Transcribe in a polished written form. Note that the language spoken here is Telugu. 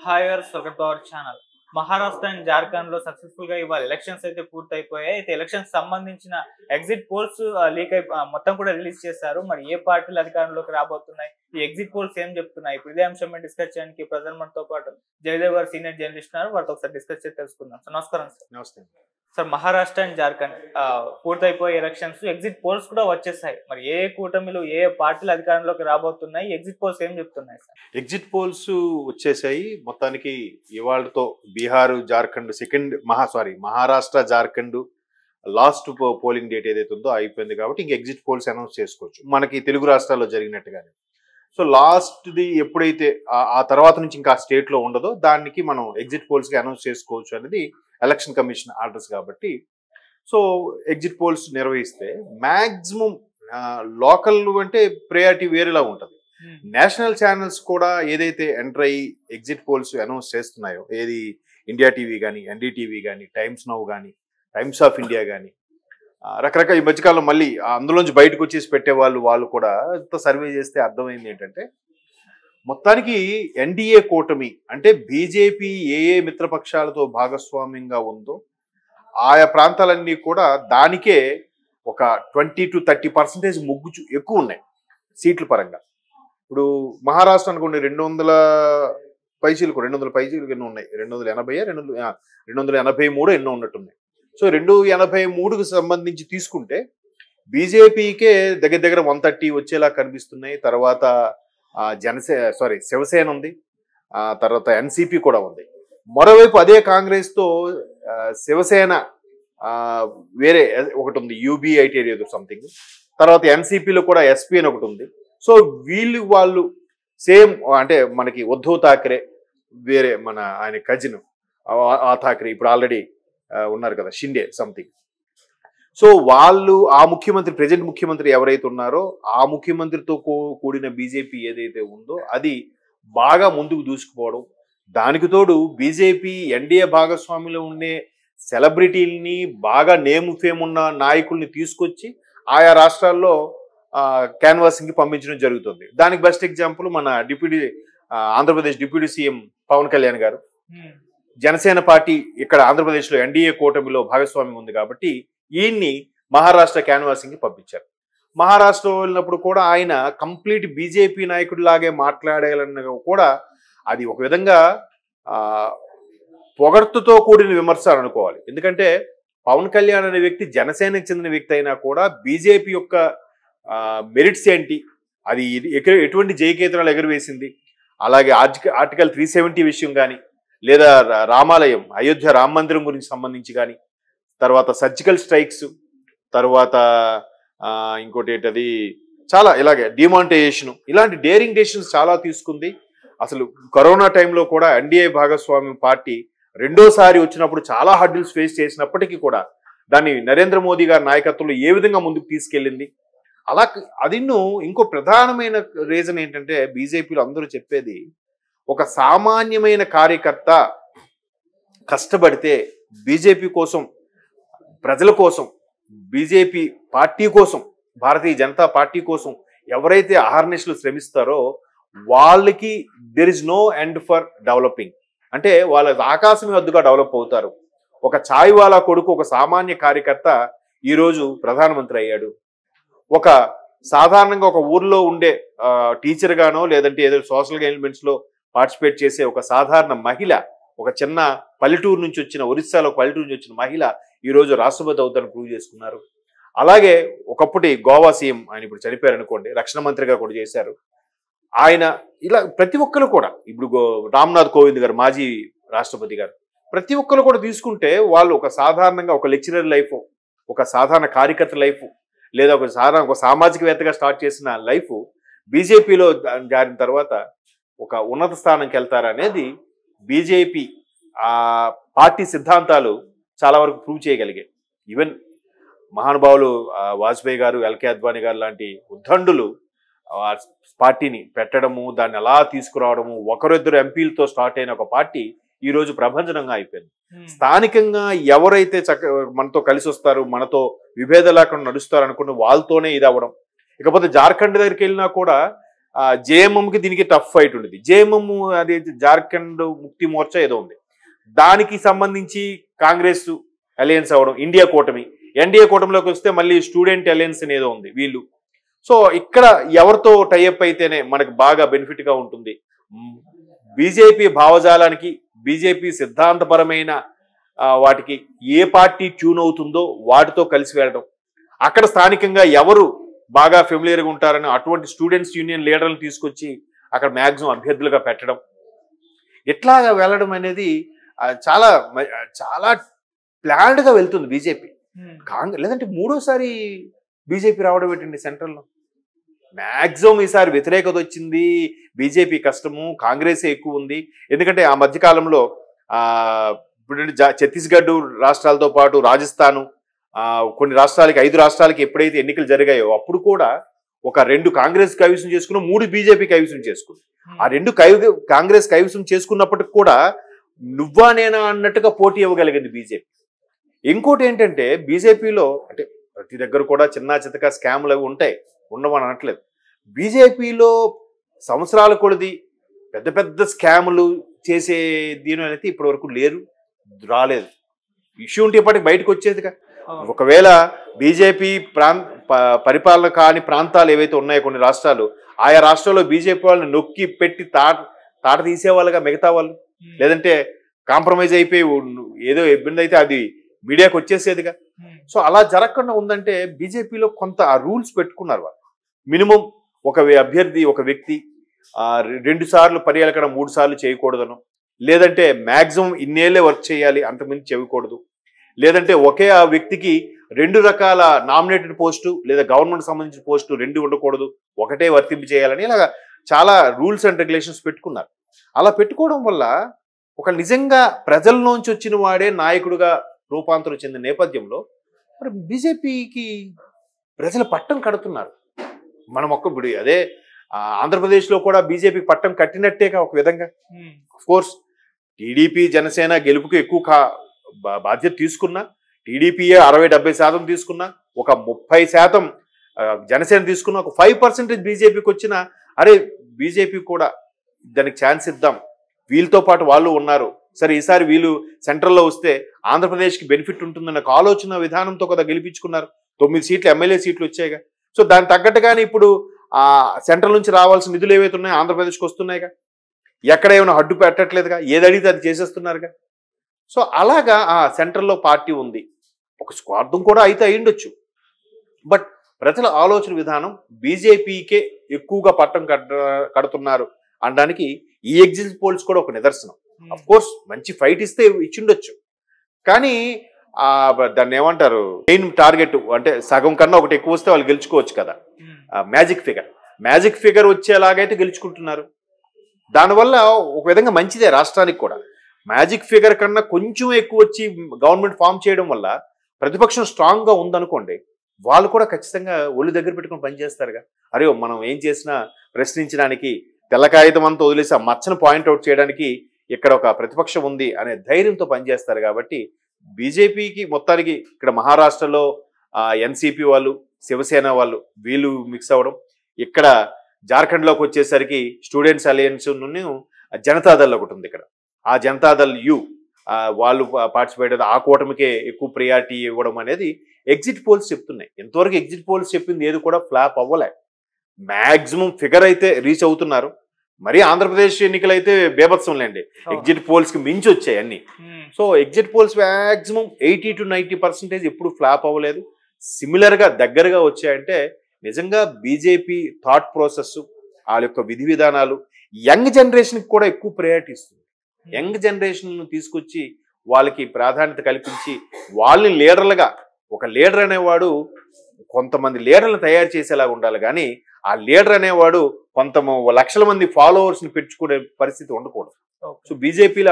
హాయర్స్ welcome to our channel. Maharashtra and Jharkhand లో సక్సెస్ఫుల్ గా ఇవాళ ఎలక్షన్స్ అయితే పూర్తయిపోయాయి. అయితే ఎలక్షన్స్ సంబంధించిన ఎగ్జిట్ పోల్స్ లీక్ అయి మొత్తం కూడా రిలీజ్ చేశారు. మరి ఏ పార్టీలు అధికారంలోకి రాబోతున్నాయి, ఈ ఎగ్జిట్ పోల్స్ ఏం చెప్తున్నాయి, ఇప్పుడు ఇదే అంశం మీద డిస్కస్ చేయడానికి ప్రజెంట్ మనతో పాటు జయదేవ్ గారు సీనియర్ జర్నలిస్ట్ ఉన్నారు. వారితో ఒకసారి డిస్కస్ చేసి తెలుసుకుందాం. సార్ నమస్కారం. సార్ నమస్తే సార్, మహారాష్ట్ర అండ్ జార్ఖండ్ పూర్తయిపోయే ఎలక్షన్స్ ఎగ్జిట్ పోల్స్ కూడా వచ్చేసాయి. మరి ఏ కూటమిలు ఏ పార్టీలు అధికారంలోకి రాబోతున్నాయి, ఎగ్జిట్ పోల్స్ ఏం చెప్తున్నాయి సార్? ఎగ్జిట్ పోల్స్ వచ్చేసాయి మొత్తానికి. ఇవాళతో Bihar Jharkhand Maharashtra Jharkhand last polling date ఏదైతే ఉందో అయిపోయింది కాబట్టి ఇంక ఎగ్జిట్ పోల్స్ అనౌన్స్ చేసుకోవచ్చు మనకి తెలుగు రాష్ట్రాల్లో జరిగినట్టుగానే. సో లాస్ట్ది ఎప్పుడైతే ఆ తర్వాత నుంచి ఇంకా స్టేట్ లో ఉండదో దానికి మనం ఎగ్జిట్ పోల్స్ కి అనౌన్స్ చేసుకోవచ్చు అనేది ఎలక్షన్ కమిషన్ ఆర్డర్స్ కాబట్టి. సో ఎగ్జిట్ పోల్స్ నిర్వహిస్తే మ్యాక్సిమం లోకల్ అంటే ప్రయారిటీ వేరేలా ఉంటుంది. నేషనల్ ఛానల్స్ కూడా ఏదైతే ఎంటర్ అయ్యి ఎగ్జిట్ పోల్స్ అనౌన్స్ చేస్తున్నాయో, ఏది ఇండియా టీవీ కానీ, ఎన్డీటీవీ కానీ, టైమ్స్ నౌ కానీ, టైమ్స్ ఆఫ్ ఇండియా కానీ, రకరకాల ఈ మధ్యకాలం మళ్ళీ అందులోంచి బయటకు వచ్చేసి పెట్టే వాళ్ళు కూడా సర్వే చేస్తే అర్థమైంది ఏంటంటే మొత్తానికి ఎన్డీఏ కూటమి అంటే బీజేపీ ఏ మిత్రపక్షాలతో భాగస్వామ్యంగా ఉందో ఆయా ప్రాంతాలన్నీ కూడా దానికే ఒక 20 to 30% ముగ్గు ఎక్కువ ఉన్నాయి సీట్ల పరంగా. ఇప్పుడు మహారాష్ట్ర అనుకోండి 200 పైచీలకు ఎన్నో ఉన్నాయి, 283 ఎన్నో ఉన్నట్టున్నాయి. సో 283కు సంబంధించి తీసుకుంటే బీజేపీకే దగ్గర 130 వచ్చేలా కనిపిస్తున్నాయి. తర్వాత శివసేన ఉంది, తర్వాత ఎన్సీపీ కూడా ఉంది. మరోవైపు అదే కాంగ్రెస్ తో శివసేన వేరే ఒకటి ఉంది, యూబీఐటీ ఏదో సంథింగ్. తర్వాత ఎన్సీపీలో కూడా ఎస్పీ అని ఒకటి ఉంది. సో వాళ్ళు సేమ్ అంటే మనకి ఉద్ధవ్ ఠాక్రే వేరే మన ఆయన కజిన్ ఆ ఠాక్రే ఇప్పుడు ఆల్రెడీ ఉన్నారు కదా, షిండే సంథింగ్. సో వాళ్ళు ఆ ముఖ్యమంత్రి ప్రెజెంట్ ముఖ్యమంత్రి ఎవరైతే ఉన్నారో ఆ ముఖ్యమంత్రితో కూడిన బీజేపీ ఏదైతే ఉందో అది బాగా ముందుకు దూసుకుపోవడం. దానికి తోడు బీజేపీ ఎన్డీఏ భాగస్వామిలో ఉండే సెలబ్రిటీల్ని, బాగా నేమ్ ఫేమ్ ఉన్న నాయకుల్ని తీసుకొచ్చి ఆయా రాష్ట్రాల్లో క్యాన్వాసింగ్కి పంపించడం జరుగుతుంది. దానికి బెస్ట్ ఎగ్జాంపుల్ మన ఆంధ్రప్రదేశ్ డిప్యూటీ సీఎం పవన్ కళ్యాణ్ గారు. జనసేన పార్టీ ఇక్కడ ఆంధ్రప్రదేశ్లో ఎన్డీఏ కూటమిలో భాగస్వామ్యం ఉంది కాబట్టి ఈయన్ని మహారాష్ట్ర క్యాన్వాసింగ్ కి పంపించారు. మహారాష్ట్ర వెళ్ళినప్పుడు కూడా ఆయన కంప్లీట్ బీజేపీ నాయకుడి లాగే మాట్లాడాలన్న కూడా అది ఒక విధంగా పొగడ్తతో కూడిన విమర్శ అనుకోవాలి. ఎందుకంటే పవన్ కళ్యాణ్ అనే వ్యక్తి జనసేనకు చెందిన వ్యక్తి అయినా కూడా బీజేపీ యొక్క మెరిట్స్ ఏంటి, అది ఎటువంటి జయకేతనాలు ఎగురవేసింది, అలాగే ఆర్టికల్ 370 విషయం కానీ, లేదా రామాలయం అయోధ్య రామ మందిరం గురించి సంబంధించి కానీ, తర్వాత సర్జికల్ స్ట్రైక్స్, తర్వాత ఇంకోటి ఏంటది చాలా ఇలాగే డిమానిటైజేషన్, ఇలాంటి డేరింగ్ డెసిషన్స్ చాలా తీసుకుంది. అసలు కరోనా టైంలో కూడా ఎన్డీఏ భాగస్వామ్యం పార్టీ రెండోసారి వచ్చినప్పుడు చాలా హర్డిల్స్ ఫేస్ చేసినప్పటికీ కూడా దాన్ని నరేంద్ర మోదీ గారి నాయకత్వంలో ఏ విధంగా ముందుకు తీసుకెళ్ళింది. అలా ఇంకో ప్రధానమైన రీజన్ ఏంటంటే బీజేపీలో అందరూ చెప్పేది, ఒక సామాన్యమైన కార్యకర్త కష్టపడితే బీజేపీ కోసం, ప్రజల కోసం, బీజేపీ పార్టీ కోసం, భారతీయ జనతా పార్టీ కోసం ఎవరైతే అహర్నిశలు శ్రమిస్తారో వాళ్ళకి there is no end for developing. అంటే వాళ్ళ ఆకాశం వద్దుగా డెవలప్ అవుతారు. ఒక ఛాయ్ వాలా కొడుకు, ఒక సామాన్య కార్యకర్త ఈరోజు ప్రధానమంత్రి అయ్యాడు. ఒక సాధారణంగా ఒక ఊర్లో ఉండే టీచర్ గానో లేదంటే ఏదో సోషల్ ఎలిమెంట్స్ లో పార్టిసిపేట్ చేసే ఒక సాధారణ మహిళ, ఒక చిన్న పల్లెటూరు నుంచి వచ్చిన, ఒరిస్సాలో పల్లెటూరు నుంచి వచ్చిన మహిళ ఈరోజు రాష్ట్రపతి అవుతారని ప్రూవ్ చేసుకున్నారు. అలాగే ఒకప్పటి గోవా సీఎం, ఆయన ఇప్పుడు చనిపోయారు అనుకోండి, రక్షణ మంత్రిగా కూడా చేశారు ఆయన. ఇలా ప్రతి ఒక్కరు కూడా, ఇప్పుడు రామ్నాథ్ కోవింద్ గారు మాజీ రాష్ట్రపతి గారు, ప్రతి ఒక్కరు కూడా తీసుకుంటే వాళ్ళు ఒక సాధారణంగా ఒక లెక్చరర్ లైఫ్, ఒక సాధారణ కార్యకర్త లైఫ్, లేదా ఒక సామాజికవేత్తగా స్టార్ట్ చేసిన లైఫ్ బీజేపీలో జారిన తర్వాత ఒక ఉన్నత స్థానంకి వెళ్తారనేది బీజేపీ పార్టీ సిద్ధాంతాలు చాలా వరకు ప్రూవ్ చేయగలిగాయి. ఈవెన్ మహానుభావులు వాజ్పేయి గారు, ఎల్కే అద్వానీ గారు లాంటి ఉద్దండులు పార్టీని పెట్టడము, దాన్ని అలా తీసుకురావడము, ఒకరిద్దరు ఎంపీలతో స్టార్ట్ అయిన ఒక పార్టీ ఈరోజు ప్రభంజనంగా అయిపోయింది. స్థానికంగా ఎవరైతే మనతో కలిసి వస్తారు, మనతో విభేద లేకుండా నడుస్తారు అనుకున్న వాళ్ళతోనే ఇది అవ్వడం. ఇకపోతే జార్ఖండ్ దగ్గరికి వెళ్ళినా కూడా జేఎంఎంకి దీనికి టఫ్ ఫైట్ ఉండేది. జేఎంఎం అది జార్ఖండ్ ముక్తి మోర్చా ఏదో ఉంది, దానికి సంబంధించి కాంగ్రెస్ అలయన్స్ అవ్వడం, ఎన్డీఏ కూటమిలోకి వస్తే మళ్ళీ స్టూడెంట్ అలయన్స్ అనేదో ఉంది వీళ్ళు. సో ఇక్కడ ఎవరితో టైఅప్ అయితేనే మనకు బాగా బెనిఫిట్ గా ఉంటుంది, బీజేపీ భావజాలానికి బీజేపీ సిద్ధాంతపరమైన వాటికి ఏ పార్టీ ట్యూన్ అవుతుందో వాటితో కలిసి వెళ్ళడం, అక్కడ స్థానికంగా ఎవరు బాగా ఫెమిలియర్గా ఉంటారని అటువంటి స్టూడెంట్స్ యూనియన్ లీడర్లను తీసుకొచ్చి అక్కడ మ్యాక్సిమం అభ్యర్థులుగా పెట్టడం, ఇట్లాగా వెళ్ళడం అనేది చాలా చాలా ప్లాన్డ్గా వెళ్తుంది బీజేపీ. లేదంటే మూడోసారి బీజేపీ రావడం ఏంటండి సెంట్రల్లో? మ్యాక్సిమం ఈసారి వ్యతిరేకత వచ్చింది, బీజేపీ కష్టము, కాంగ్రెసే ఎక్కువ ఉంది. ఎందుకంటే ఆ మధ్యకాలంలో ఇప్పుడు ఛత్తీస్గఢ్ రాష్ట్రాలతో పాటు రాజస్థాను, కొన్ని రాష్ట్రాలకి 5 రాష్ట్రాలకి ఎప్పుడైతే ఎన్నికలు జరిగాయో అప్పుడు కూడా ఒక 2 కాంగ్రెస్ కైవసం చేసుకున్న, 3 బీజేపీ కైవసం చేసుకుంది. ఆ 2 కాంగ్రెస్ కైవసం చేసుకున్నప్పటికి కూడా నువ్వా నేనా అన్నట్టుగా పోటీ ఇవ్వగలిగింది బీజేపీ. ఇంకోటి ఏంటంటే బీజేపీలో అంటే ప్రతి దగ్గర కూడా చిన్న చితక స్కామ్లు అవి ఉంటాయి, ఉండవని అనట్లేదు. బీజేపీలో సంవత్సరాల కొలది పెద్ద పెద్ద స్కాములు చేసే దీని అయితే ఇప్పటి వరకు రాలేదు. ఇష్యూ ఉంటే ఇప్పటికి బయటకు వచ్చేదిగా. ఒకవేళ బీజేపీ పరిపాలన కాని ప్రాంతాలు ఏవైతే ఉన్నాయో కొన్ని రాష్ట్రాలు, ఆయా రాష్ట్రాల్లో బీజేపీ వాళ్ళని నొక్కి పెట్టి తాట తీసేవాళ్ళుగా మిగతా వాళ్ళు, లేదంటే కాంప్రమైజ్ అయిపోయి ఏదో ఇబ్బంది అయితే అది మీడియాకి వచ్చేసేదిగా. సో అలా జరగకుండా ఉందంటే బీజేపీలో కొంత ఆ రూల్స్ పెట్టుకున్నారు వాళ్ళు. మినిమం ఒక అభ్యర్థి ఒక వ్యక్తి 2 సార్లు పర్యాలకడ 3 సార్లు చేయకూడదను, లేదంటే మ్యాక్సిమం ఇన్నేళ్లే వర్క్ చేయాలి, అంతకుమించి చేయకూడదు, లేదంటే ఒకే ఆ వ్యక్తికి 2 రకాల నామినేటెడ్ పోస్టు లేదా గవర్నమెంట్ సంబంధించిన పోస్టు 2 ఉండకూడదు, ఒకటే వర్తింపు చేయాలని ఇలాగా చాలా రూల్స్ అండ్ రెగ్యులేషన్స్ పెట్టుకున్నారు. అలా పెట్టుకోవడం వల్ల ఒక నిజంగా ప్రజల్లోంచి వచ్చిన వాడే నాయకుడిగా రూపాంతరం చెందిన నేపథ్యంలో మరి బీజేపీకి ప్రజలు పట్టం కడుతున్నారు. మనం ఇప్పుడు అదే ఆంధ్రప్రదేశ్లో కూడా బీజేపీ పట్టం కట్టినట్టేగా ఒక విధంగా. కోర్స్ టీడీపీ జనసేన గెలుపుకి ఎక్కువ బాధ్యత తీసుకున్నా, టీడీపీయే 60-70% తీసుకున్నా, ఒక 30% జనసేన తీసుకున్నా, ఒక 5% బీజేపీకి వచ్చిన అరే బీజేపీ కూడా దానికి ఛాన్స్ ఇద్దాం, వీళ్ళతో పాటు వాళ్ళు ఉన్నారు, సరే ఈసారి వీళ్ళు సెంట్రల్లో వస్తే ఆంధ్రప్రదేశ్కి బెనిఫిట్ ఉంటుందన్న ఆలోచన విధానంతో కదా గెలిపించుకున్నారు. 9 సీట్లు ఎమ్మెల్యే సీట్లు వచ్చాయిగా. సో దానికి తగ్గట్టుగానే ఇప్పుడు సెంట్రల్ నుంచి రావాల్సిన నిధులు ఏవైతే ఉన్నాయో ఆంధ్రప్రదేశ్కి వస్తున్నాయిగా, ఎక్కడ ఏమైనా అడ్డు పెట్టట్లేదుగా, ఏది అడిగితే అది చేసేస్తున్నారుగా. సో అలాగా సెంట్రల్లో పార్టీ ఉంది, ఒక స్వార్థం కూడా అయితే అయ్యుండొచ్చు, బట్ ప్రజల ఆలోచన విధానం బీజేపీకే ఎక్కువగా పట్టం కడుతున్నారు అనడానికి ఈ ఎగ్జిట్ పోల్స్ కూడా ఒక నిదర్శనం. అఫ్ కోర్స్ మంచి ఫైట్ ఇస్తే ఇచ్చిండొచ్చు, కానీ దాన్ని ఏమంటారు మెయిన్ టార్గెట్ అంటే సగం కన్నా ఒకటి ఎక్కువ వస్తే వాళ్ళు గెలుచుకోవచ్చు కదా. మ్యాజిక్ ఫిగర్ వచ్చేలాగైతే గెలుచుకుంటున్నారు. దానివల్ల ఒక విధంగా మంచిదే రాష్ట్రానికి కూడా. మ్యాజిక్ ఫిగర్ కన్నా కొంచెం ఎక్కువ వచ్చి గవర్నమెంట్ ఫామ్ చేయడం వల్ల ప్రతిపక్షం స్ట్రాంగ్గా ఉందనుకోండి, వాళ్ళు కూడా ఖచ్చితంగా ఒళ్ళు దగ్గర పెట్టుకుని పనిచేస్తారుగా. అరే మనం ఏం చేసినా ప్రశ్నించడానికి, తెల్ల కాగితం అంతా వదిలేసి ఆ మచ్చను పాయింట్అవుట్ చేయడానికి ఇక్కడ ఒక ప్రతిపక్షం ఉంది అనే ధైర్యంతో పనిచేస్తారు. కాబట్టి బీజేపీకి మొత్తానికి ఇక్కడ మహారాష్ట్రలో ఎన్సీపీ వాళ్ళు, శివసేన వాళ్ళు వీళ్ళు మిక్స్ అవ్వడం, ఇక్కడ జార్ఖండ్లోకి వచ్చేసరికి స్టూడెంట్స్ అలయన్స్ జనతాదళ్ ఒకటి ఉంది ఇక్కడ, ఆ జనతాదళ్ వాళ్ళు పార్టిసిపేట్ ఆ కూటమికే ఎక్కువ ప్రియారిటీ ఇవ్వడం అనేది ఎగ్జిట్ పోల్స్ చెప్తున్నాయి. ఎంతవరకు ఎగ్జిట్ పోల్స్ చెప్పింది ఏది కూడా ఫ్లాప్ అవ్వలే. మ్యాక్సిమం ఫిగర్ అయితే రీచ్ అవుతున్నారు. మరి ఆంధ్రప్రదేశ్ ఎన్నికలు అయితే బేభత్సం లేండి, ఎగ్జిట్ పోల్స్ కి మించి వచ్చాయి అన్ని. So exit polls maximum 80 to 90% ఎప్పుడు ఫ్లాప్ అవ్వలేదు. సిమిలర్ గా దగ్గరగా వచ్చాయంటే నిజంగా బీజేపీ థాట్ ప్రాసెస్, వాళ్ళ యొక్క విధి విధానాలు యంగ్ జనరేషన్ కూడా ఎక్కువ ప్రయారిటీ ఇస్తుంది. యంగ్ జనరేషన్ తీసుకొచ్చి వాళ్ళకి ప్రాధాన్యత కల్పించి వాళ్ళని లీడర్లుగా, ఒక లీడర్ అనేవాడు కొంతమంది లీడర్లను తయారు చేసేలాగా ఉండాలి, కానీ ఆ లీడర్ అనేవాడు లక్షల మంది ఫాలోవర్స్ ని పెంచుకునే పరిస్థితి ఉండకూడదు. సో బీజేపీలో